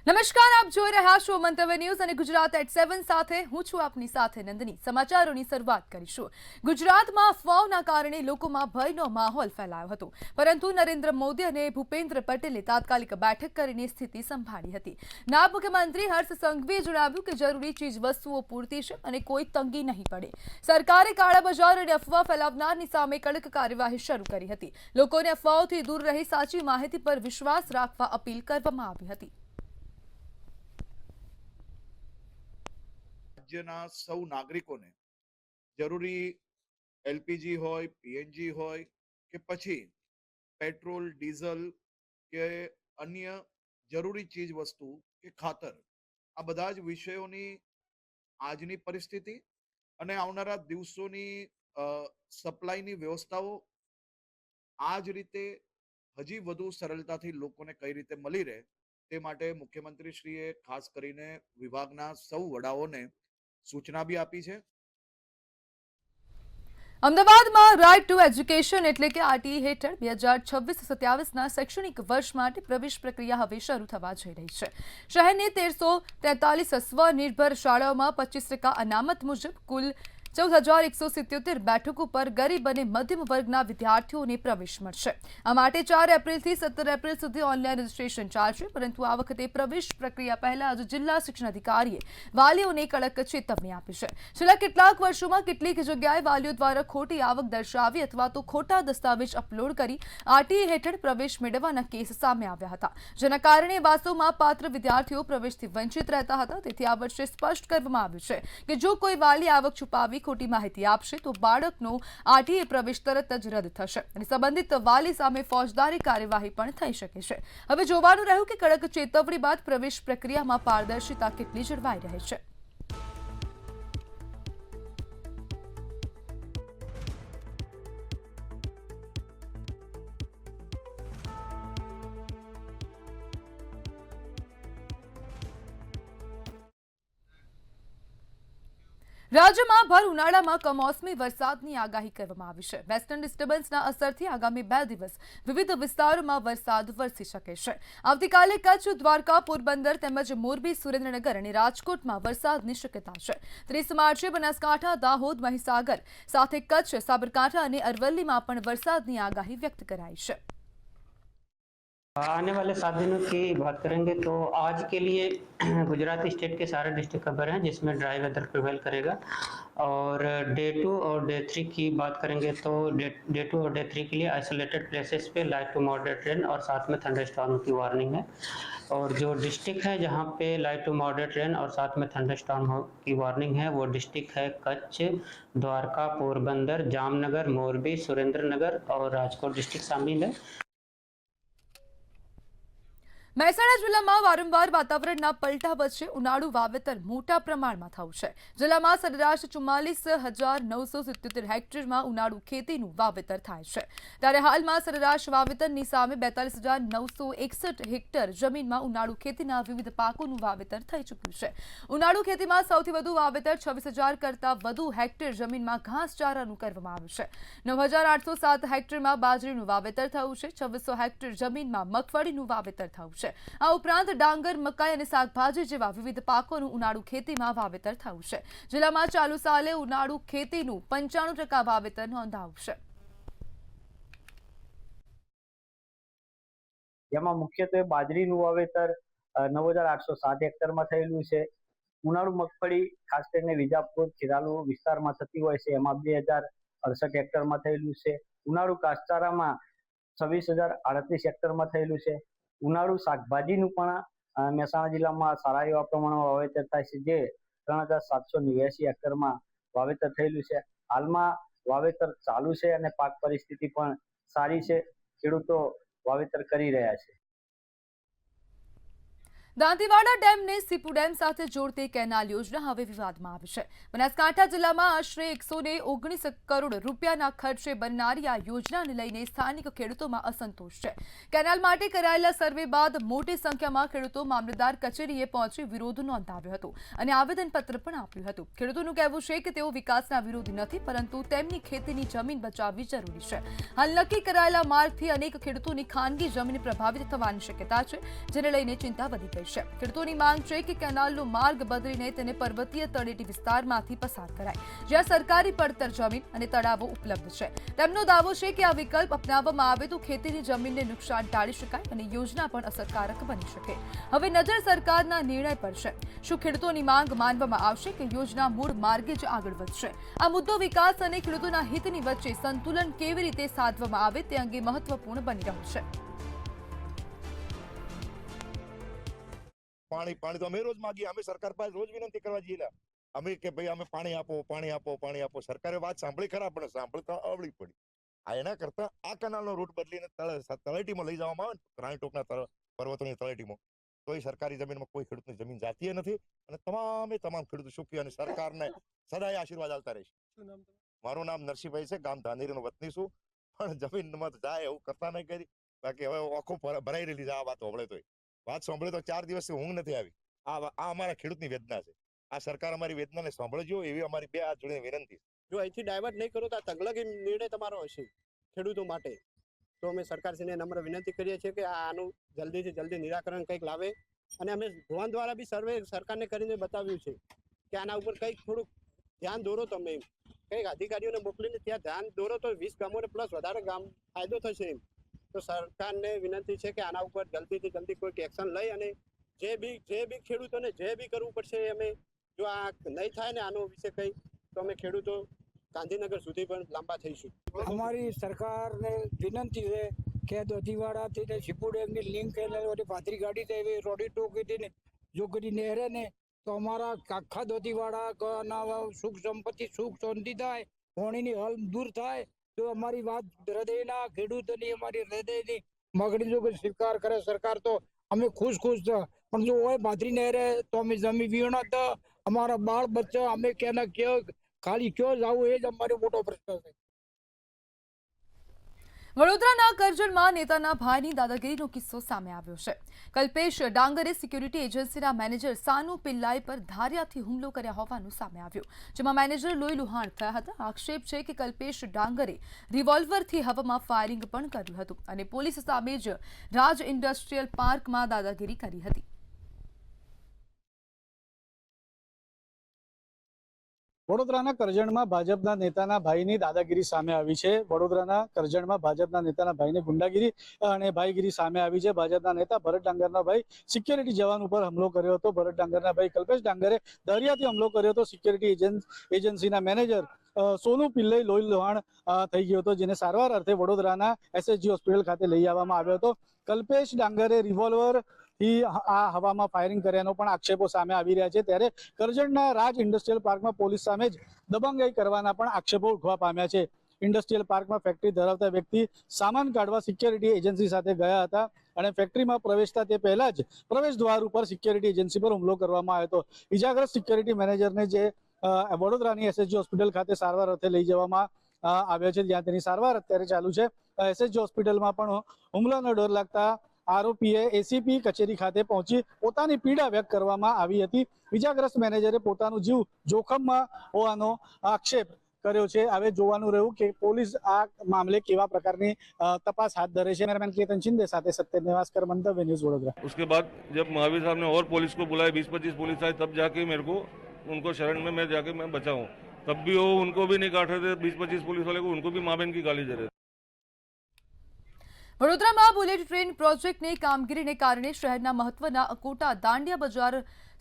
નમસ્કાર, આપ જોઈ રહ્યા છો મંતવ્ય ન્યૂઝ અને ગુજરાત એટ 7 સાથે હું છું આપની સાથે નંદની। સમાચારોની શરૂઆત કરીશું। ગુજરાતમાં અફવાઓના કારણે લોકોમાં ભયનો માહોલ ફેલાયો હતો, પરંતુ નરેન્દ્ર મોદી અને ભૂપેન્દ્ર પટેલે તાત્કાલિક બેઠક કરીને સ્થિતિ સંભાળી હતી। નાયબ મુખ્યમંત્રી હર્ષ સંઘવીએ જણાવ્યું કે જરૂરી ચીજવસ્તુઓ પૂરતી છે અને કોઈ તંગી નહીં પડે। સરકારે કાળાબજાર અને અફવા ફેલાવનારની સામે કડક કાર્યવાહી શરૂ કરી હતી। લોકોને અફવાઓથી દૂર રહી સાચી માહિતી પર વિશ્વાસ રાખવા અપીલ કરવામાં આવી હતી। રાજ્યના સૌ નાગરિકોને જરૂરી એલપીજી હોય, પીએનજી હોય કે પછી પેટ્રોલ, ડીઝલ કે અન્ય જરૂરી ચીજ વસ્તુ કે ખાતર, આ બધા જ વિષયોની આજની પરિસ્થિતિ અને આવનારા દિવસોની સપ્લાયની વ્યવસ્થાઓ આ જ રીતે હજી વધુ સરળતાથી લોકોને કઈ રીતે મળી રહે તે માટે મુખ્યમંત્રીશ્રીએ ખાસ કરીને વિભાગના સૌ વડાઓને સૂચના બી આપી છે। અમદાવાદમાં રાઇટ ટુ એજ્યુકેશન એટલે કે આરટીઈ હેઠળ 2026-27ના શૈક્ષણિક વર્ષ માટે પ્રવેશ પ્રક્રિયા હવે શરૂ થવા જઈ રહી છે। શહેરની 1343 સ્વનિર્ભર શાળાઓમાં 25% અનામત મુજબ કુલ 14,177 બેઠકો પર ગરીબ અને મધ્યમ વર્ગના વિદ્યાર્થીઓને પ્રવેશ મળશે। આ માટે 4 એપ્રિલથી 17 એપ્રિલ સુધી ઓનલાઈન રજીસ્ટ્રેશન ચાલશે, પરંતુ આ વખતે પ્રવેશ પ્રક્રિયા પહેલા જ જિલ્લા શિક્ષણ અધિકારીએ વાલીઓને કડક ચેતવણી આપી છે। છેલ્લા કેટલાક વર્ષોમાં કેટલીક જગ્યાએ વાલીઓ દ્વારા ખોટી આવક દર્શાવી અથવા તો ખોટા દસ્તાવેજ અપલોડ કરી આરટીઈ હેઠળ પ્રવેશ મેળવવાના કેસ સામે આવ્યા હતા, જેના કારણે વાસ્તવમાં પાત્ર વિદ્યાર્થીઓ પ્રવેશથી વંચિત રહેતા હતા। તેથી આ વર્ષે સ્પષ્ટ કરવામાં આવ્યું છે કે જો કોઈ વાલી આવક છુપાવી ખોટી માહિતી આપશે તો બાળકનો આરટીઈ પ્રવેશ તરત જ રદ થશે અને સંબંધિત વાલી સામે ફોજદારી કાર્યવાહી પણ થઈ શકે છે। હવે જોવાનું રહ્યું કે કડક ચેતવણી બાદ પ્રવેશ પ્રક્રિયામાં પારદર્શિતા કેટલી જળવાઈ રહે છે। રાજ્યમાં ભર ઉનાળામાં કમોસમી વરસાદની આગાહી કરવામાં આવી છે। વેસ્ટર્ન ડિસ્ટર્બન્સના અસરથી આગામી 2 દિવસ વિવિધ વિસ્તારોમાં વરસાદ વરસી શકે છે। આવતીકાલે કચ્છ, દ્વારકા, પોરબંદર તેમજ મોરબી, સુરેન્દ્રનગર અને રાજકોટમાં વરસાદની શક્યતા છે। 30 માર્ચે બનાસકાંઠા, દાહોદ, મહીસાગર સાથે કચ્છ, સાબરકાંઠા અને અરવલ્લીમાં પણ વરસાદની આગાહી વ્યક્ત કરાઈ છે। आने वाले 7 दिनों की बात करेंगे तो आज के लिए गुजरात स्टेट के सारे डिस्ट्रिक्ट कवर हैं जिसमें ड्राई वेदर प्रिवेल करेगा। और डे 2 और डे 3 की बात करेंगे तो डे 2 और डे 3 के लिए आइसोलेटेड प्लेसेस पे लाइट टू मॉडरेट रेन और साथ में थंडरस्टॉर्म की वार्निंग है। और जो डिस्ट्रिक्ट है जहाँ पे लाइट टू मॉडरेट रेन और साथ में थंडरस्टॉर्म की वार्निंग है वो डिस्ट्रिक्ट है कच्छ, द्वारका, पोरबंदर, जामनगर, मोरबी, सुरेंद्रनगर और राजकोट डिस्ट्रिक्ट शामिल है। મહેસાણા જિલ્લામાં વારંવાર વાતાવરણના પલટા વચ્ચે ઉનાળુ વાવેતર મોટા પ્રમાણમાં થયું છે। જિલ્લામાં સરેરાશ 44,977 હેક્ટરમાં ઉનાળુ ખેતીનું વાવેતર થાય છે, ત્યારે હાલમાં સરેરાશ વાવેતરની સામે 42,961 હેક્ટર જમીનમાં ઉનાળુ ખેતીના વિવિધ પાકોનું વાવેતર થઈ ચૂક્યું છે। ઉનાળુ ખેતીમાં સૌથી વધુ વાવેતર 26,000 કરતાં વધુ હેક્ટર જમીનમાં ઘાસચારાનું કરવામાં આવ્યું છે। 9,807 હેક્ટરમાં બાજરીનું વાવેતર થયું છે। 2600 હેક્ટર જમીનમાં મગફળીનું વાવેતર થયું છે। આ ઉપરાંત ડાંગર, મકાઈ અને શાકભાજી જેવા વિવિધ પાકોનું ઉનાળુ ખેતીમાં વાવેતર થયું છે। જિલ્લામાં ચાલુ સાલે ઉનાળુ ખેતીનું 95% વાવેતર નોંધાયું છે। જેમાં મુખ્યત્વે બાજરીનું વાવેતર 9,807 હેક્ટરમાં થયેલું છે। ઉનાળુ મગફળી ખાસ કરીને વિજાપુર, ખેરાલુ વિસ્તારમાં થતી હોય છે, એમાં 2,068 હેક્ટરમાં થયેલું છે। ઉનાળુ ઘાસચારામાં 26,038 હેક્ટરમાં થયેલું છે। ઉનાળુ શાકભાજીનું પણ મહેસાણા જિલ્લામાં સારા એવા પ્રમાણમાં વાવેતર થાય છે, જે 3,789 હેક્ટરમાં વાવેતર થયેલું છે। હાલમાં વાવેતર ચાલુ છે અને પાક પરિસ્થિતિ પણ સારી છે। ખેડૂતો વાવેતર કરી રહ્યા છે। દાંતીવાડા ડેમને સીપુ ડેમ સાથે જોડતી કેનાલ યોજના હવે વિવાદમાં આવી છે। બનાસકાંઠા જિલ્લામાં આશરે 119 કરોડ રૂપિયાના ખર્ચે બનનારી આ યોજનાને લઈને સ્થાનિક ખેડૂતોમાં અસંતોષ છે। કેનાલ માટે કરાયેલા સર્વે બાદ મોટી સંખ્યામાં ખેડૂતો મામલતદાર કચેરીએ પહોંચી વિરોધ નોંધાવ્યો હતો અને આવેદનપત્ર પણ આપ્યું હતું। ખેડૂતોનું કહેવું છે કે તેઓ વિકાસના વિરોધી નથી, પરંતુ તેમની ખેતીની જમીન બચાવવી જરૂરી છે। હાલ નક્કી કરાયેલા માર્ગથી અનેક ખેડૂતોની ખાનગી જમીન પ્રભાવિત થવાની શક્યતા છે, જેને લઈને ચિંતા વધી ગઈ છે। ખેડૂતોની માંગ છે કે કેનાલનો માર્ગ બદલીને તેને પર્વતીય તળેટી વિસ્તારમાંથી પસાર કરાય, જ્યાં સરકારી પડતર જમીન અને તળાવો ઉપલબ્ધ છે। તેમનો દાવો છે કે આ વિકલ્પ અપનાવવામાં આવે તો ખેતીની જમીનને નુકસાન ટાળી શકાય અને યોજના પણ અસરકારક બની શકે। હવે નજર સરકારના નિર્ણય પર છે। શું ખેડૂતોની માંગ માનવામાં આવશે કે યોજના મૂળ માર્ગે જ આગળ વધશે? આ મુદ્દો વિકાસ અને ખેડૂતોના હિતની વચ્ચે સંતુલન કેવી રીતે સાધવામાં આવે તે અંગે મહત્વપૂર્ણ બની રહ્યું છે। પાણી તો અમે રોજ માગીએ, અમે સરકાર પાસે રોજ વિનંતી કરવા જઈએ અમે કે ભાઈ અમે પાણી આપો। સરકારે વાત સાંભળી ખરા, પણ સાંભળતા અવળી પડી। આ એના કરતા આ કેનાલનો રૂટ બદલીને તળેટીમાં લઈ જવામાં આવે ને, રાણીટોપના પર્વતોની તળેટીમાં, તો એ સરકારી જમીનમાં કોઈ ખેડૂતની જમીન જાતી નથી અને તમામ ખેડૂતો સુખી અને સરકારને સદાય આશીર્વાદ આપતા રહેશે। મારું નામ નરસિંહભાઈ છે, ગામ ધાનેરીનો વતની છું, પણ જમીનમાં જાય એવું કરતા નહીં કરી। બાકી હવે આખું ભરાઈ રહેલી છે। આ વાત સાંભળે તો 4 દિવસથી ઊંઘ નથી આવી। આ અમારા ખેડૂતની વેદના છે। આ સરકાર અમારી વેદનાને સાંભળજો એવી અમારી 2 હાથ જોડીને વિનંતી છે। જો અહીંથી ડાયવર્ટ નહીં કરો તો આ તગલગી નિર્ણય તમારો હશે ખેડૂતો માટે, તો અમે સરકારશ્રીને નમ્ર વિનંતી કરીએ છીએ કે આનું જલ્દીથી જલ્દી નિરાકરણ કંઈક લાવે। અને અમે ભવન દ્વારા બી સર્વે સરકારને કરીને બતાવ્યું છે કે આના ઉપર કંઈક થોડુંક ધ્યાન દોરો, તમે કંઈક અધિકારીઓને મોકલીને ત્યાં ધ્યાન દોરો તો 20 ગામોને પ્લસ વધારે ગામ ફાયદો થશે। તો સરકારને વિનંતી છે કે આના ઉપર જલ્દીથી જલ્દી કોઈક એક્શન લઈ અને જે બી ખેડૂતોને જે બી કરવું પડશે, અમે જો આ નહીં થાય ને આનો વિશે કંઈ, તો અમે ખેડૂતો ગાંધીનગર સુધી પણ લાંબા થઈશું। અમારી સરકારને વિનંતી છે કે દોધીવાડાથી શિપુ ડેમની લિંક પાથરી ગાડી થઈ રોડી ટોકી જો કદી નહેરે ને તો અમારા આખા દોધીવાડા સુખ સંપત્તિ સુખ શાંતિ થાય, પાણીની હલ દૂર થાય। તો અમારી વાત હૃદયના ખેડૂતોની અમારી હૃદયની માગણી જો સ્વીકાર કરે સરકાર તો અમે ખુશ છે, પણ જો હોય પાથરી નહેરે તો અમે જમી વીણા તો અમારા બાળ બચ્ચા અમે ક્યાં કયો ખાલી ક્યો જવું એ જ અમારો મોટો પ્રશ્ન છે। વડોદરાના કરજણમાં નેતાના ભાઈની દાદાગીરીનો કિસ્સો સામે આવ્યો છે। કલ્પેશ ડાંગરે સિક્યુરિટી એજન્સીના મેનેજર સાનુ પિલ્લાઈ પર ધારિયાથી હુમલો કર્યા હોવાનું સામે આવ્યું, જેમાં મેનેજર લોહી લુહાણ થયા હતા। આક્ષેપ છે કે કલ્પેશ ડાંગરે રિવોલ્વરથી હવામાં ફાયરિંગ પણ કર્યું હતું અને પોલીસ સામે જ રાજ ઇન્ડસ્ટ્રીયલ પાર્કમાં દાદાગીરી કરી હતી। વડોદરાના કરજણમાં ભાજપના નેતાના ભાઈની દાદાગીરી સામે આવી છે। વડોદરાના કરજણમાં ભાજપના નેતાના ભાઈને ગુંડાગીરી અને ભાઈગીરી સામે આવી છે। ભાજપના નેતા ભરત ડાંગરના ભાઈ સિક્યુરિટી જવાન ઉપર હુમલો કર્યો હતો। ભરત ડાંગરના ભાઈ કલ્પેશ ડાંગરે દરિયાથી હુમલો કર્યો હતો। સિક્યુરિટી એજન્સીના મેનેજર સોનુ પિલ્લઈ લોહી લુહાણ થઈ ગયો હતો, જેને સારવાર અર્થે વડોદરાના SSG હોસ્પિટલ ખાતે લઈ આવવામાં આવ્યો હતો। કલ્પેશ ડાંગરે રિવોલ્વર આ હવામાં ફાયરિંગ કર્યાનો પણ આક્ષેપો સામે આવી રહ્યા છે। ત્યારે કરજણના રાજ ઇન્ડસ્ટ્રીયલ પાર્કમાં પોલીસ સામે જ દબંગાઈ કરવાના પણ આક્ષેપો ઉઠવા પામ્યા છે। ઇન્ડસ્ટ્રીયલ પાર્કમાં ફેક્ટરી ધરાવતા વ્યક્તિ સામાન કાઢવા સિક્યુરિટી એજન્સી સાથે ગયા હતા અને ફેક્ટરીમાં પ્રવેશતા તે પહેલા જ પ્રવેશ દ્વાર ઉપર સિક્યુરિટી એજન્સી પર હુમલો કરવામાં આવ્યો હતો। ઇજાગ્રસ્ત સિક્યુરિટી મેનેજરને જે વડોદરાની SSG હોસ્પિટલ ખાતે સારવાર અર્થે લઈ જવામાં આવ્યો છે, જ્યાં તેની સારવાર અત્યારે ચાલુ છે। SSG હોસ્પિટલમાં પણ હુમલાનો ડર લાગતા આરોપીએ ACP કચેરી ખાતે પહોંચી પોતાની પીડા વ્યક્ત કરવામાં આવી હતી। ઇજાગ્રસ્ત મેનેજરે પોતાનું જીવ જોખમમાં હોવાનો આક્ષેપ કર્યો છે। હવે જોવાનું રહ્યું કે પોલીસ આ મામલે કેવા પ્રકારની તપાસ હાથ ધરે છે। કેમેરામેન કેતન शिंदे સાથે સત્ય निवासकर मंतव्य न्यूज वडोदरा। उसके बाद जब महावीर साहब ने और पुलिस को बुलाया, 20-25 पुलिस आए, तब जाके मेरे को उनको शरण में मैं जाके मैं बचा हूँ। तब भी वो उनको भी नहीं काट रहे थे, 20-25 पुलिस वाले को उनको भी माँ बहन की गाली दे रहे थे। વડોદરામાં બુલેટ ટ્રેન પ્રોજેક્ટની કામગીરીને કારણે શહેરના મહત્વના અકોટા દાંડિયા બજાર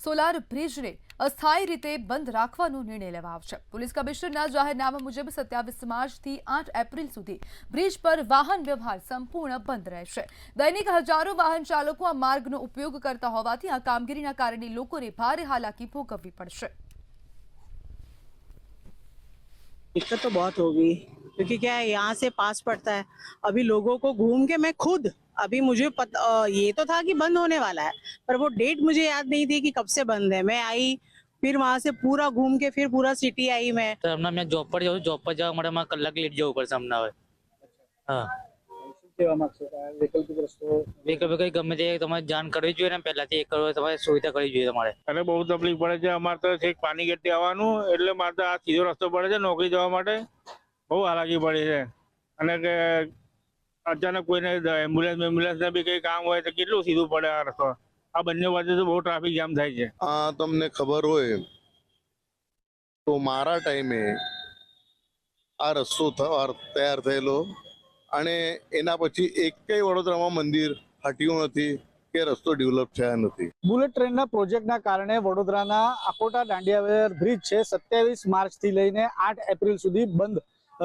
સોલાર બ્રિજને અસ્થાયી રીતે બંધ રાખવાનો નિર્ણય લેવાયો છે। પોલીસ કમિશનરના જાહેરનામા મુજબ 27 માર્ચથી 8 એપ્રિલ સુધી બ્રિજ પર વાહન વ્યવહાર સંપૂર્ણ બંધ રહેશે। દૈનિક હજારો વાહન ચાલકો આ માર્ગનો ઉપયોગ કરતા હોવાથી આ કામગીરીના કારણે લોકોને ભારે હાલાકી ભોગવવી પડશે। दिक्कत तो बहुत होगी, क्योंकि क्या है यहाँ से पास पड़ता है। अभी लोगों को घूम के मैं खुद अभी मुझे ये तो था कि बंद होने वाला है, पर वो डेट मुझे याद नहीं थी कि कब से बंद है। मैं आई, फिर वहाँ से पूरा घूम के फिर पूरा सिटी आई मैं। तो हमने मैं जॉब पर जाओ मैं कलाक लेट जाऊँ ऊपर से हमने। हाँ વૈકલ્પિક ગમે તે તમારે જાણ કરવી જોઈએ ને, પહેલાથી એક તમારે સુવિધા કરવી જોઈએ તમારે। અને બહુ તકલીફ પડે છે અમારે તો છેક પાણી ગેટથી આવવાનું, એટલે મારે તો આ સીધો રસ્તો પડે છે નોકરી જવા માટે, બહુ હાલાકી પડી છે। અને કે અચાનક કોઈને એમ્બ્યુલન્સ ને બી કંઈ કામ હોય તો કેટલું સીધું પડે આ રસ્તો। આ બંને વચ્ચે તો બહુ ટ્રાફિક જામ થાય છે. તમને ખબર હોય તો મારા ટાઈમે આ રસ્તો તૈયાર થયેલો અને એના પછી એકેય વડોદરામાં મંદિર હટ્યું નથી કે રસ્તો ડેવલપ થયા નથી. બુલેટ ટ્રેનના પ્રોજેક્ટના કારણે વડોદરાના આકોટા દાંડિયાવેર બ્રિજ છે 27 માર્ચથી લઈને 8 એપ્રિલ સુધી બંધ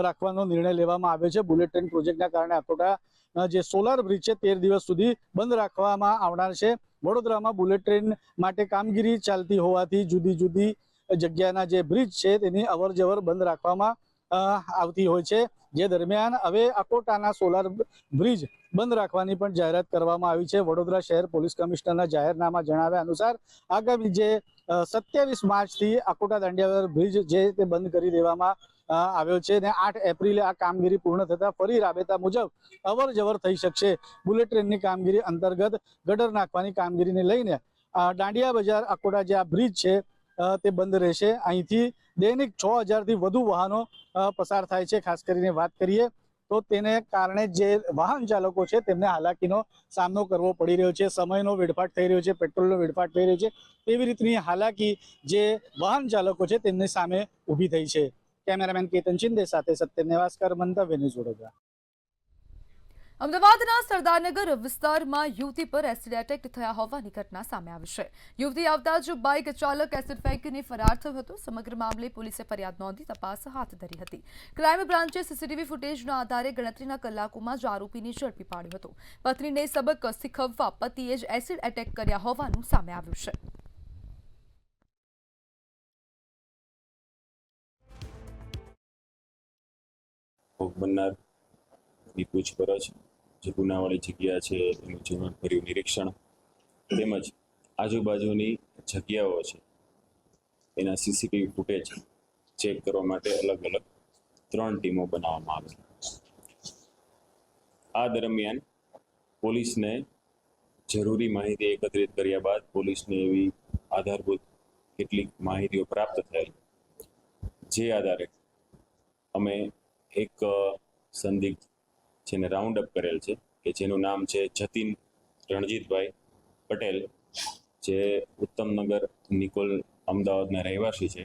રાખવાનો નિર્ણય લેવામાં આવ્યો છે. બુલેટ ટ્રેન પ્રોજેક્ટના કારણે આકોટા જે સોલાર બ્રિજ છે 13 દિવસ સુધી બંધ રાખવામાં આવનાર છે. વડોદરામાં બુલેટ ટ્રેન માટે કામગીરી ચાલતી હોવાથી જુદી જુદી જગ્યાના જે બ્રિજ છે તેની અવર જવર બંધ રાખવામાં આવતી હોય છે. જે દરમિયાન હવે આકોટાના સોલાર બ્રિજ બંધ રાખવાની પણ જાહેરાત કરવામાં આવી છે. વડોદરા શહેર પોલીસ કમિશનરના જાહેરનામા જણાવ્યા અનુસાર આગામી જે 27 માર્ચથી આકોટા દાંડિયાવેર બ્રિજ જે તે બંધ કરી દેવામાં આવ્યો છે અને 8 એપ્રિલે આ કામગીરી પૂર્ણ થતા ફરી રાબેતા મુજબ અવર જવર થઈ શકશે. બુલેટ ટ્રેનની કામગીરી અંતર્ગત ગટર નાખવાની કામગીરીને લઈને દાંડિયા બજાર આકોટા જે આ બ્રિજ છે તે બંધ રહેશે. અહીંથી દૈનિક 6000 થી વધુ વાહનો પસાર થાય છે. ખાસ કરીને વાત કરીએ તો તેને કારણે જે વાહન ચાલકો છે તેમને હાલાકીનો સામનો કરવો પડી રહ્યો છે. સમયનો વેડફાટ થઈ રહ્યો છે, પેટ્રોલનો વેડફાટ થઈ રહ્યો છે. તેવી રીતની હાલાકી જે વાહન ચાલકો છે તેમની સામે ઊભી થઈ છે. કેમેરામેન કેતન શિંદે સાથે સત્યમ નેવાસ્કર, મંતવ્ય ન્યૂઝ વડોદરા. અમદાવાદના સરદારનગર વિસ્તારમાં યુવતી પર એસિડ એટેક થયા હોવાની ઘટના સામે આવી છે. યુવતી આવતા જ બાઇક ચાલક એસિડ ફેંકીને ફરાર થયો હતો. સમગ્ર મામલે પોલીસે ફરિયાદ નોંધી તપાસ હાથ ધરી હતી. ક્રાઇમ બ્રાન્ચે સીસીટીવી ફૂટેજના આધારે ગણતરીના કલાકોમાં જ આરોપીને ઝડપી પાડ્યો હતો. પત્નીને સબક શીખવવા પતિએ જ એસિડ એટેક કર્યા હોવાનું સામે આવ્યું છે. ની પૂછપરછ, જે ગુનાવાળી જગ્યા છે એનું ઝીણવટભર્યું નિરીક્ષણ તેમજ આજુબાજુની જગ્યાઓ છે એના સીસીટીવી ફૂટેજ ચેક કરવા માટે અલગ અલગ 3 ટીમો બનાવવામાં આવી. આ દરમિયાન પોલીસને જરૂરી માહિતી એકત્રિત કર્યા બાદ પોલીસને એવી આધારભૂત કેટલીક માહિતીઓ પ્રાપ્ત થયેલ, જે આધારે અમે એક સંદિગ્ધ જેને રાઉન્ડ અપ કરેલ છે કે જેનું નામ છે જતીન રણજીતભાઈ પટેલ, જે ઉત્તમનગર નિકોલ અમદાવાદના રહેવાસી છે.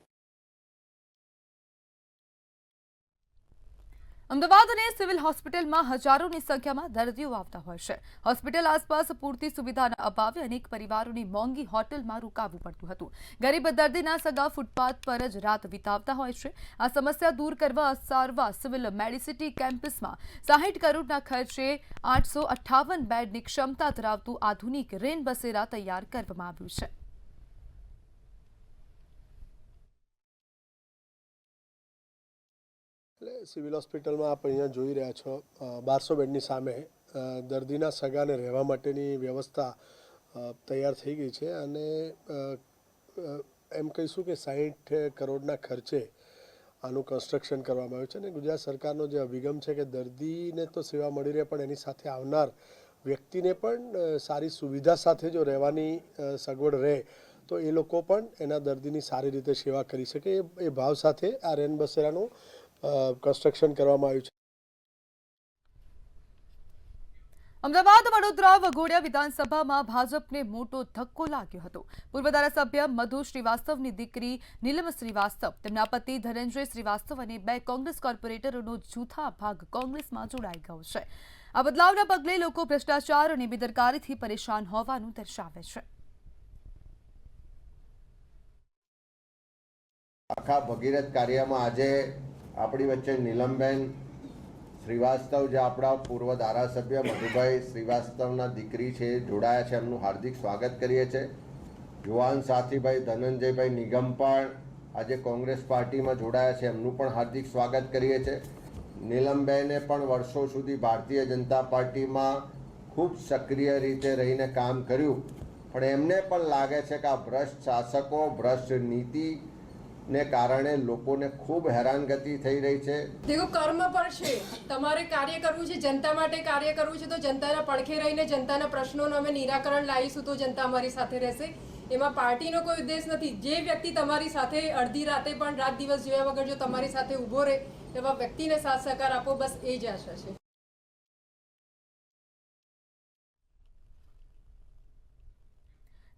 અમદાવાદ અને સિવિલ હોસ્પિટલમાં હજારોની સંખ્યામાં દર્દીઓ આવતા હોય છે. હોસ્પિટલ આસપાસ પૂરતી સુવિધાના અભાવે અનેક પરિવારોની મોંઘી હોટલમાં રોકાવું પડતું હતું. ગરીબ દર્દીના સગા ફૂટપાથ પર જ રાત વિતાવતા હોય છે. આ સમસ્યા દૂર કરવા સારવાર સિવિલ મેડિસિટી કેમ્પસમાં 60 કરોડના ખર્ચે 858 બેડની ક્ષમતા ધરાવતું આધુનિક રેન બસેરા તૈયાર કરવામાં આવ્યું છે. સિવિલ હોસ્પિટલમાં આપ અહીંયા જોઈ રહ્યા છો 1200 બેડની સામે દર્દીના સગાને રહેવા માટેની વ્યવસ્થા તૈયાર થઈ ગઈ છે અને એમ કહીશું કે 60 કરોડના ખર્ચે આનું કન્સ્ટ્રક્શન કરવામાં આવ્યું છે. અને ગુજરાત સરકારનો જે અભિગમ છે કે દર્દીને તો સેવા મળી રહે પણ એની સાથે આવનાર વ્યક્તિને પણ સારી સુવિધા સાથે જો રહેવાની સગવડ રહે તો એ લોકો પણ એના દર્દીની સારી રીતે સેવા કરી શકે એ ભાવ સાથે આ રેન બસેરાનું કન્સ્ટ્રક્શન કરવામાં આવ્યું છે. અમદાવાદ વડોદરા વઘોડિયા વિધાનસભામાં ભાજપને મોટો ધક્કો લાગ્યો હતો. પૂર્વ ધારાસભ્ય મધુ શ્રીવાસ્તવની દીકરી નીલમ શ્રીવાસ્તવ, તેમના પતિ ધનંજય શ્રીવાસ્તવ અને 2 કોંગ્રેસ કોર્પોરેટરોનો જૂથા ભાગ કોંગ્રેસમાં જોડાઈ ગયો છે. આ બદલાવના પગલે લોકો ભ્રષ્ટાચાર અને બેદરકારીથી પરેશાન હોવાનું દર્શાવે છે. આખા ભગીરથ કાર્યમાં આજે આપણી વચ્ચે નીલમબેન શ્રીવાસ્તવ, જે આપણા પૂર્વ ધારાસભ્ય મધુભાઈ શ્રીવાસ્તવના દીકરી છે, જોડાયા છે. એમનું હાર્દિક સ્વાગત કરીએ છીએ. યુવાન સાથીભાઈ ધનંજયભાઈ નિગમ પણ આજે કોંગ્રેસ પાર્ટીમાં જોડાયા છે, એમનું પણ હાર્દિક સ્વાગત કરીએ છીએ. નીલમબેને પણ વર્ષો સુધી ભારતીય જનતા પાર્ટીમાં ખૂબ સક્રિય રીતે રહીને કામ કર્યું, પણ એમને પણ લાગે છે કે આ ભ્રષ્ટ શાસકો, ભ્રષ્ટ નીતિ ને કારણે લોકોને ખૂબ હેરાનગતિ થઈ રહી છે. દેખો, કર્મ પણ છે. તમારે કાર્ય કરવું છે, જનતા માટે કાર્ય કરવું છે, તો જનતાના પડખે રહીને જનતાના પ્રશ્નોનું અમે નિરાકરણ લાવીશું તો જનતા અમારી સાથે રહેશે. એમાં પાર્ટીનો કોઈ ઉદ્દેશ નથી. જે વ્યક્તિ તમારી સાથે અડધી રાતે પણ રાત દિવસ જોયા વગર જો તમારી સાથે ઊભો રહે એવા વ્યક્તિને સાથ સહકાર આપો, બસ એ જ આશા છે.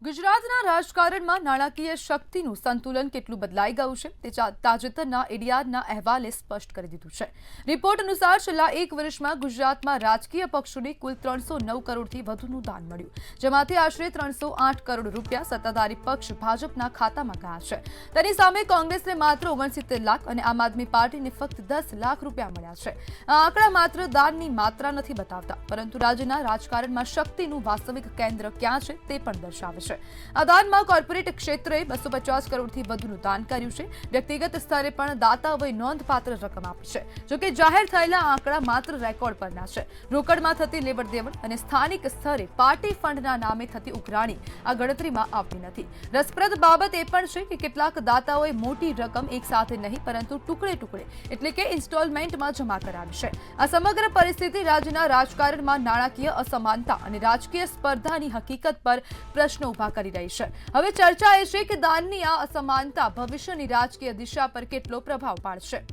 ગુજરાતના રાજકારણમાં નાણાકીય શક્તિનું સંતુલન કેટલું બદલાઈ ગયું છે તે તાજેતરના એડીઆરના અહેવાલે સ્પષ્ટ કરી દીધું છે. રિપોર્ટ અનુસાર છેલ્લા 1 વર્ષમાં ગુજરાતમાં રાજકીય પક્ષોને કુલ 309 કરોડથી વધુનું દાન મળ્યું, જેમાંથી આશરે 308 કરોડ રૂપિયા સત્તાધારી પક્ષ ભાજપના ખાતામાં ગયા છે. તેની સામે કોંગ્રેસને માત્ર 69 લાખ અને આમ આદમી પાર્ટીને ફક્ત 10 લાખ રૂપિયા મળ્યા છે. આ આંકડા માત્ર દાનની માત્રા નથી બતાવતા, પરંતુ રાજ્યના રાજકારણમાં શક્તિનું વાસ્તવિક કેન્દ્ર ક્યાં છે તે પણ દર્શાવે છે. આ દાનમાં કોર્પોરેટ ક્ષેત્રે 250 કરોડથી વધુનું દાન કર્યું છે. વ્યક્તિગત સ્તરે પણ દાતાઓએ નોંધપાત્ર રકમ આપી છે. જોકે જાહેર થયેલા આંકડા માત્ર રેકોર્ડ પરના છે. રોકડમાં થતી લેવડ દેવડ અને સ્થાનિક સ્તરે પાર્ટી ફંડના નામે થતી ઉઘરાણી આ ગણતરીમાં આવતી નથી. રસપ્રદ બાબત એ પણ છે કે કેટલાક દાતાઓએ મોટી રકમ એકસાથે નહીં પરંતુ ટુકડે ટુકડે એટલે કે ઇન્સ્ટોલમેન્ટમાં જમા કરાવી છે. આ સમગ્ર પરિસ્થિતિ રાજ્યના રાજકારણમાં નાણાકીય અસમાનતા અને રાજકીય સ્પર્ધાની હકીકત પર પ્રશ્નો ઉભા કરી રહી છે. હવે ચર્ચા એ છે કે દાનની આ અસમાનતા ભવિષ્યની રાજકીય દિશા પર કેટલો પ્રભાવ પાડશે.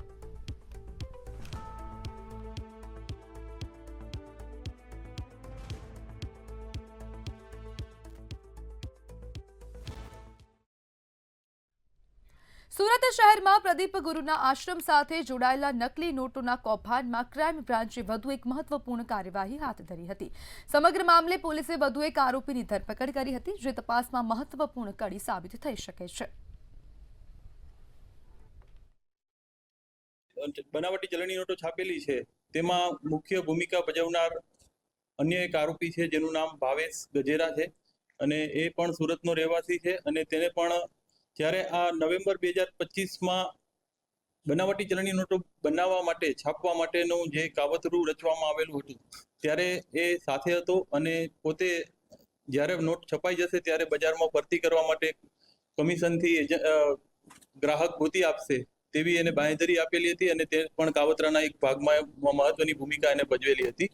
સુરત શહેરમાં પ્રદીપ ગુરુના આશ્રમ સાથે જોડાયેલા નકલી નોટોના કૌભાંડમાં ક્રાઇમ બ્રાન્ચે વધુ એક મહત્વપૂર્ણ કાર્યવાહી હાથ ધરી હતી. સમગ્ર મામલે પોલીસે વધુ એક આરોપીની ધરપકડ કરી હતી, જે તપાસમાં મહત્વપૂર્ણ કડી સાબિત થઈ શકે છે. બનાવટી ચલણી નોટો છાપેલી છે તેમાં મુખ્ય ભૂમિકા ભજવનાર અન્ય એક આરોપી છે જેનું નામ ભાવેશ ગજેરા છે અને એ પણ સુરતનો રહેવાસી છે અને તેને પણ જ્યારે આ નવેમ્બર 2025માં બનાવટી ચલણી નોટો બનાવવા માટે છાપવા માટેનું જે કાવતરું રચવામાં આવેલું હતું ત્યારે એ સાથે હતો અને પોતે જ્યારે નોટ છપાઈ જશે ત્યારે બજારમાં ભરતી કરવા માટે કમિશનથી ગ્રાહક ગોતી આપશે તેવી એને બાંહેધરી આપેલી હતી અને તે પણ કાવતરાના એક ભાગમાં મહત્વની ભૂમિકા એને ભજવેલી હતી.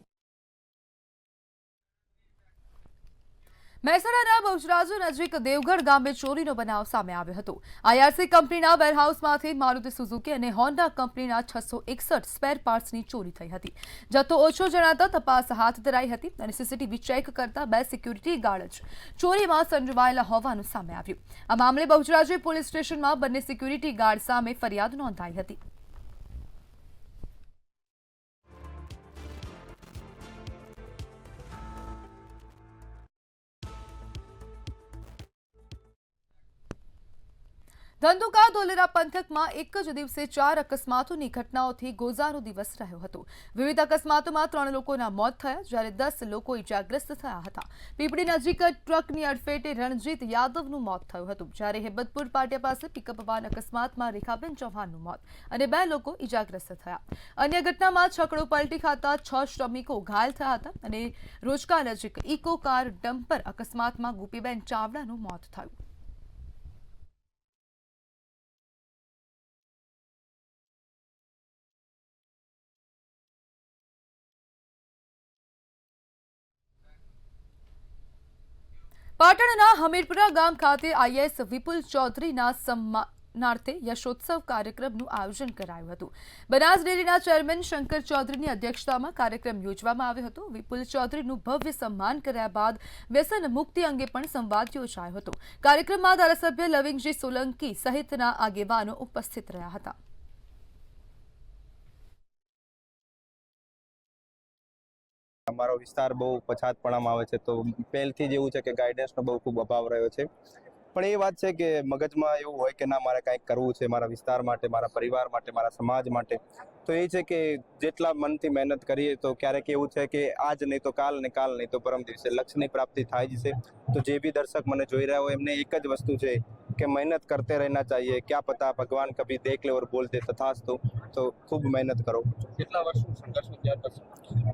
મહેસાણાના બહુચરાજી નજીક દેવગઢ ગામે ચોરીનો બનાવ સામે આવ્યો હતો. આઈઆરસી કંપનીના વેરહાઉસમાંથી મારુતિ સુઝુકી અને હોન્ડા કંપનીના 661 સ્પેર પાર્ટ્સની ચોરી થઈ હતી. જથ્થો ઓછો જણાતા તપાસ હાથ ધરાઈ હતી અને સીસીટીવી ચેક કરતા 2 સિક્યુરિટી ગાર્ડ જ ચોરીમાં સંડોવાયેલા હોવાનું સામે આવ્યું. આ મામલે બહુચરાજી પોલીસ સ્ટેશનમાં બંને સિક્યુરિટી ગાર્ડ સામે ફરિયાદ નોંધાઈ હતી. ધંધુકા ધોલેરા પંથકમાં એક જ દિવસે 4 અકસ્માતોની ઘટનાઓથી ગોઝારો દિવસ રહ્યો હતો. વિવિધ અકસ્માતોમાં 3 લોકોના મોત થયા જ્યારે 10 લોકો ઇજાગ્રસ્ત થયા હતા. પીપળી નજીક ટ્રકની અડફેટે રણજીત યાદવનું મોત થયું હતું, જ્યારે હેબતપુર પાટિયા પાસે પિકઅપ વાન અકસ્માતમાં રેખાબેન ચૌહાણનું મોત અને 2 લોકો ઇજાગ્રસ્ત થયા. અન્ય ઘટનામાં છકડો પલટી ખાતા 6 શ્રમિકો ઘાયલ થયા હતા અને રોજકા નજીક ઇકો કાર ડમ્પર અકસ્માતમાં ગોપીબેન ચાવડાનું મોત થયું. પાટણના હમીરપુરા ગામ ખાતે આઈએએસ વિપુલ ચૌધરીના સન્માનાર્થે યશોત્સવ કાર્યક્રમનું આયોજન કરાયું હતું. બનાસ ડેરીના ચેરમેન શંકર ચૌધરીની અધ્યક્ષતામાં કાર્યક્રમ યોજવામાં આવ્યો હતો. વિપુલ ચૌધરીનું ભવ્ય સન્માન કર્યા બાદ વ્યસન મુક્તિ અંગે પણ સંવાદ યોજાયો હતો. કાર્યક્રમમાં ધારાસભ્ય લવિંગજી સોલંકી સહિતના આગેવાનો ઉપસ્થિત રહ્યા હતા. અમારો વિસ્તાર બહુ પછાતપણામાં આવે છે તો પહેલથી જ એવું છે કે ગાઈડન્સનો બહુ ખૂબ અભાવ રહ્યો છે. પણ એ વાત છે કે મગજમાં એવું હોય કે ના મારે કંઈક કરવું છે મારા વિસ્તાર માટે, મારા પરિવાર માટે, મારા સમાજ માટે. તો એ છે કે જેટલા મનથી મહેનત કરીએ તો ક્યારેક એવું છે કે આજ નહીં તો કાલ ને કાલ નહીં તો પરમ દિવસે લક્ષ્યની પ્રાપ્તિ થાય જ છે. તો જે બી દર્શક મને જોઈ રહ્યા હોય એમને એક જ વસ્તુ છે કે મહેનત કરતે રહેના चाहिए. क्या पता भगवान कभी देख ले और बोल दे तथास्तु. તો ખૂબ મહેનત કરો. કેટલા વર્ષો સંઘર્ષનો ત્યાગ કરશો?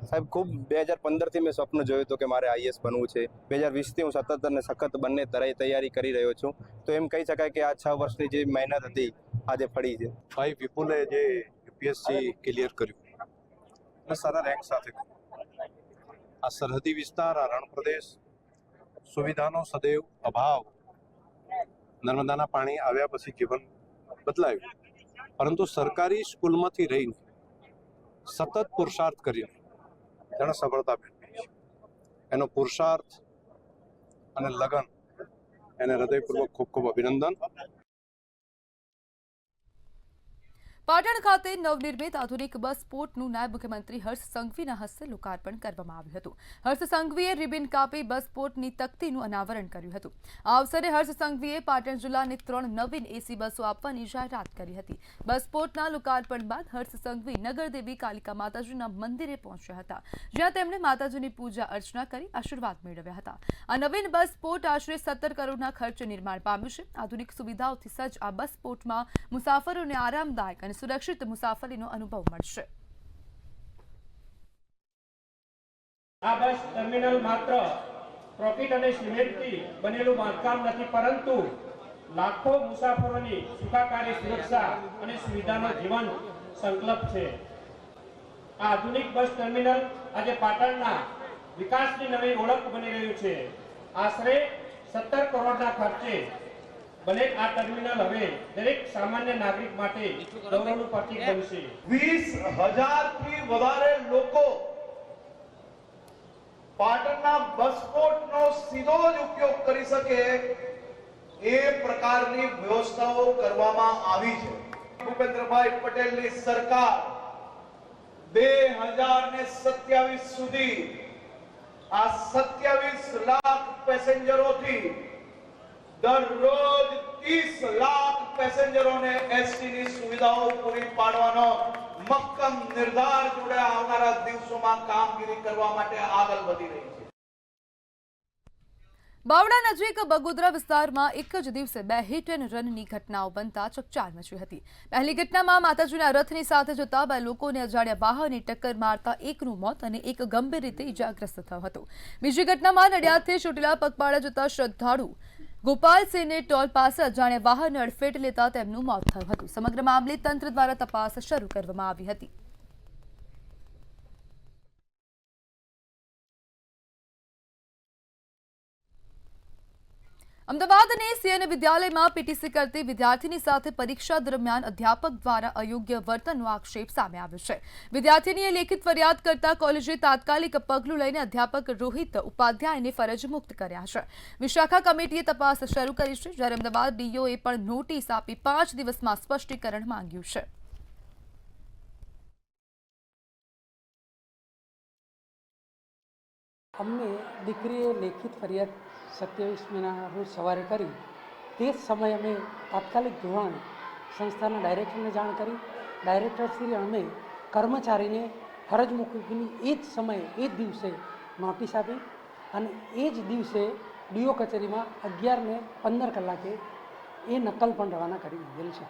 સાહેબ ખૂબ 2015થી મેં સ્વપ્ન જોયું હતું કે મારે આઈએએસ બનવું છે. 2020થી હું સતત અને સખત બંને તૈયારી કરી રહ્યો છું. તો એમ કહી શકાય કે આ 6 વર્ષની જે મહેનત હતી આજે ફળી છે. ભાઈ વિપુલે જે યુપીએસસી ક્લિયર કર્યું અને સારા રેન્ક સાથે આ સરહદી વિસ્તાર, આ રણ પ્રદેશ, સુવિધાનો સદૈવ અભાવ, નર્મદાના પાણી આવ્યા પછી જીવન બદલાયું, પરંતુ સરકારી સ્કૂલમાંથી રહીને સતત પુરુષાર્થ કર્યો તેણે સફળતા મેળવી છે. એનો પુરુષાર્થ અને લગન એને હૃદયપૂર્વક ખૂબ ખૂબ અભિનંદન. પાટણ ખાતે નવનિર્મિત આધુનિક બસ પોર્ટનું નાયબ મુખ્યમંત્રી હર્ષ સંઘવીના હસ્તે લોકાર્પણ કરવામાં આવ્યું હતું. હર્ષ સંઘવીએ રિબિન કાપી બસ પોર્ટની તકતીનું અનાવરણ કર્યું હતું. આ અવસરે હર્ષ સંઘવીએ પાટણ જિલ્લાને 3 નવીન એસી બસો આપવાની જાહેરાત કરી હતી. બસ પોર્ટના લોકાર્પણ બાદ હર્ષ સંઘવી નગરદેવી કાલિકા માતાજીના મંદિરે પહોંચ્યા હતા, જ્યાં તેમણે માતાજીની પૂજા અર્ચના કરી આશીર્વાદ મેળવ્યા હતા. આ નવીન બસ પોર્ટ આશરે 17 કરોડના ખર્ચે નિર્માણ પામ્યું છે. આધુનિક સુવિધાઓથી સજ્જ આ બસ પોર્ટમાં મુસાફરોને આરામદાયક અને સુરક્ષિત મુસાફરીનો અનુભવ મળશે. આ બસ ટર્મિનલ માત્ર કોન્ક્રીટ અને સિમેન્ટથી બનેલું બાંધકામ નથી, પરંતુ લાખો મુસાફરોની સુખાકારી, સુરક્ષા અને સુવિધાનો જીવન સંકલ્પ છે. આ આધુનિક બસ ટર્મિનલ આજે પાટણના વિકાસની નવી ઓળખ બની રહ્યું છે. આશરે 17 કરોડના ખર્ચે બનેલ આ ટર્મિનલ હવે દરેક સામાન્ય નાગરિક માટે ગૌરવનું પ્રતીક બનશે. 20,000 થી વધારે લોકો પાટણના બસ પોર્ટનો સીધો જ ઉપયોગ કરી શકે એ પ્રકારની વ્યવસ્થાઓ કરવામાં આવી છે. ભૂપેન્દ્રભાઈ પટેલની સરકાર 2027 સુધી આ 27 લાખ પેસેન્જરોથી દરરોજ 30 લાખ પેસેન્જરોને એસટીની સુવિધાઓ પૂરી પાડવાનો મક્કમ નિર્ધાર જોડે આવનારા દિવસોમાં કામગીરી કરવા માટે આગળ વધી રહી છે. બાવડા નજીક બગોદરા વિસ્તારમાં એક જ દિવસે 2 હિટ એન્ડ રનની ઘટનાઓ બનતા ચકચાર મચી હતી. પહેલી ઘટનામાં માતાજીના રથની સાથે જતા 2 લોકોને અજાણ્યા વાહને ટક્કર મારતા એકનું મોત અને એક ગંભીર રીતે ઇજાગ્રસ્ત થયો હતો. બીજી ઘટનામાં નડિયાદથી ચોટીલા પગપાળા જતા શ્રદ્ધાળુ ગોપાલસિંહને ટોલ પાસે અજાણ્યા વાહને અડફેટ લેતા તેમનું મોત થયું હતું. સમગ્ર મામલે તંત્ર દ્વારા તપાસ શરૂ કરવામાં આવી હતી. અમદાવાદની સીએન વિદ્યાલયમાં પીટીસી કરતી વિદ્યાર્થીની સાથે પરીક્ષા દરમિયાન અધ્યાપક દ્વારા અયોગ્ય વર્તનનો આક્ષેપ સામે આવ્યો છે. વિદ્યાર્થીનીએ લેખિત ફરિયાદ કરતા કોલેજે તાત્કાલિક પગલું લઈને અધ્યાપક રોહિત ઉપાધ્યાયને ફરજ મુક્ત કર્યા છે. વિશાખા કમિટીએ તપાસ શરૂ કરી છે, જ્યારે અમદાવાદ ડીઓએ પણ નોટિસ આપી 5 દિવસમાં સ્પષ્ટીકરણ માંગ્યું છે. અમને દીકરીએ લેખિત ફરિયાદ 27 મહિના રોજ સવારે કરી. તે જ સમયે અમે તાત્કાલિક ધોરણે સંસ્થાના ડાયરેક્ટરને જાણ કરી. ડાયરેક્ટરશ્રીએ અમે કર્મચારીને ફરજ મૂકીની એ જ સમયે એ જ દિવસે નોટિસ આપી અને એ જ દિવસે ડીઓ કચેરીમાં 11:15 કલાકે એ નકલ પણ રવાના કરી દીધેલ છે.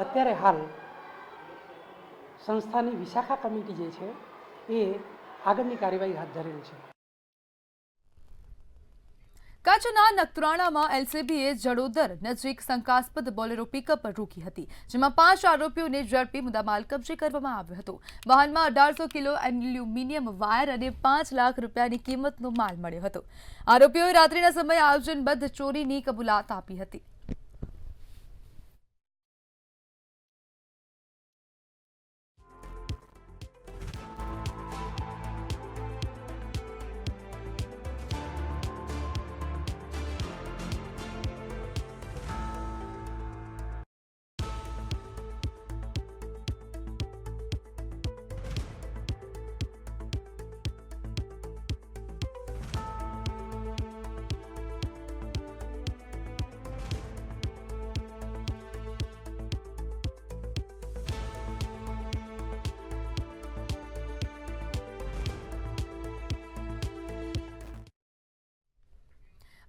અત્યારે હાલ સંસ્થાની વિશાખા કમિટી જે છે એ આગળની કાર્યવાહી હાથ ધરેલ છે. કચ્છના નખત્રાણામાં એલસીબીએ જડોદર નજીક શંકાસ્પદ બોલેરો પિકઅપ રોકી હતી, જેમાં 5 આરોપીઓને ઝડપી મુદ્દામાલ કબજે કરવામાં આવ્યો હતો. વાહનમાં 1800 કિલો એલ્યુમિનિયમ વાયર અને 5 લાખ રૂપિયાની કિંમતનો માલ મળ્યો હતો. આરોપીઓએ રાત્રિના સમયે આયોજનબદ્ધ ચોરીની કબૂલાત આપી હતી.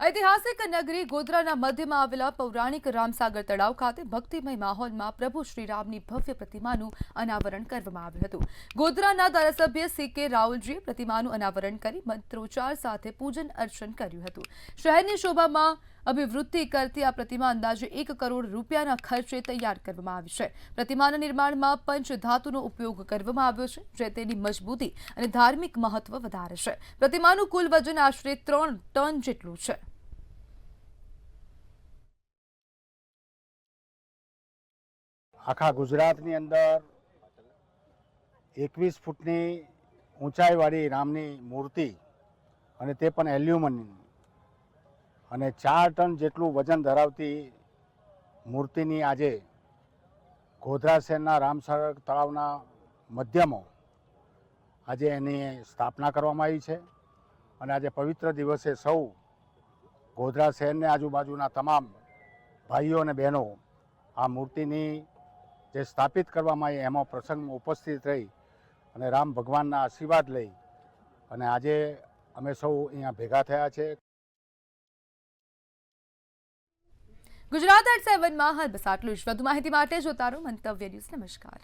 ઐતિહાસિક નગરી ગોધરાના મધ્યમાં આવેલા પૌરાણિક રામસાગર તળાવ ખાતે ભક્તિમય માહોલમાં પ્રભુ શ્રીરામની ભવ્ય પ્રતિમાનું અનાવરણ કરવામાં આવ્યું હતું. ગોધરાના ધારાસભ્ય CK રાહુલજીએ પ્રતિમાનું અનાવરણ કરી મંત્રોચ્ચાર સાથે પૂજન અર્ચન કર્યું હતું. શહેરની શોભામાં અભિવૃદ્ધિ કરતી આ પ્રતિમા અંદાજે 1 કરોડ રૂપિયાના ખર્ચે તૈયાર કરવામાં આવી છે. પ્રતિમાના નિર્માણમાં પંચધાતુનો ઉપયોગ કરવામાં આવ્યો છે, જે તેની મજબૂતી અને ધાર્મિક મહત્વ વધારે છે. પ્રતિમાનું કુલ વજન આશરે 3 ટન જેટલું છે. આખા ગુજરાતની અંદર 21 ફૂટની ઊંચાઈવાળી રામની મૂર્તિ અને તે પણ એલ્યુમિનિયમ અને 4 ટન જેટલું વજન ધરાવતી મૂર્તિની આજે ગોધરા શહેરના રામસાગર તળાવના મધ્યમાં આજે એની સ્થાપના કરવામાં આવી છે અને આજે પવિત્ર દિવસે સૌ ગોધરા શહેરને આજુબાજુના તમામ ભાઈઓ અને બહેનો આ મૂર્તિની જે સ્થાપિત કરવામાં આવી એમાં પ્રસંગમાં ઉપસ્થિત રહી અને રામ ભગવાનના આશીર્વાદ લઈ અને આજે અમે સૌ અહીંયા ભેગા થયા છે. ગુજરાત@7 માં હાલ બસ આટલું જ. વધુ માહિતી માટે જોતા રહો મંતવ્ય ન્યૂઝ. નમસ્કાર.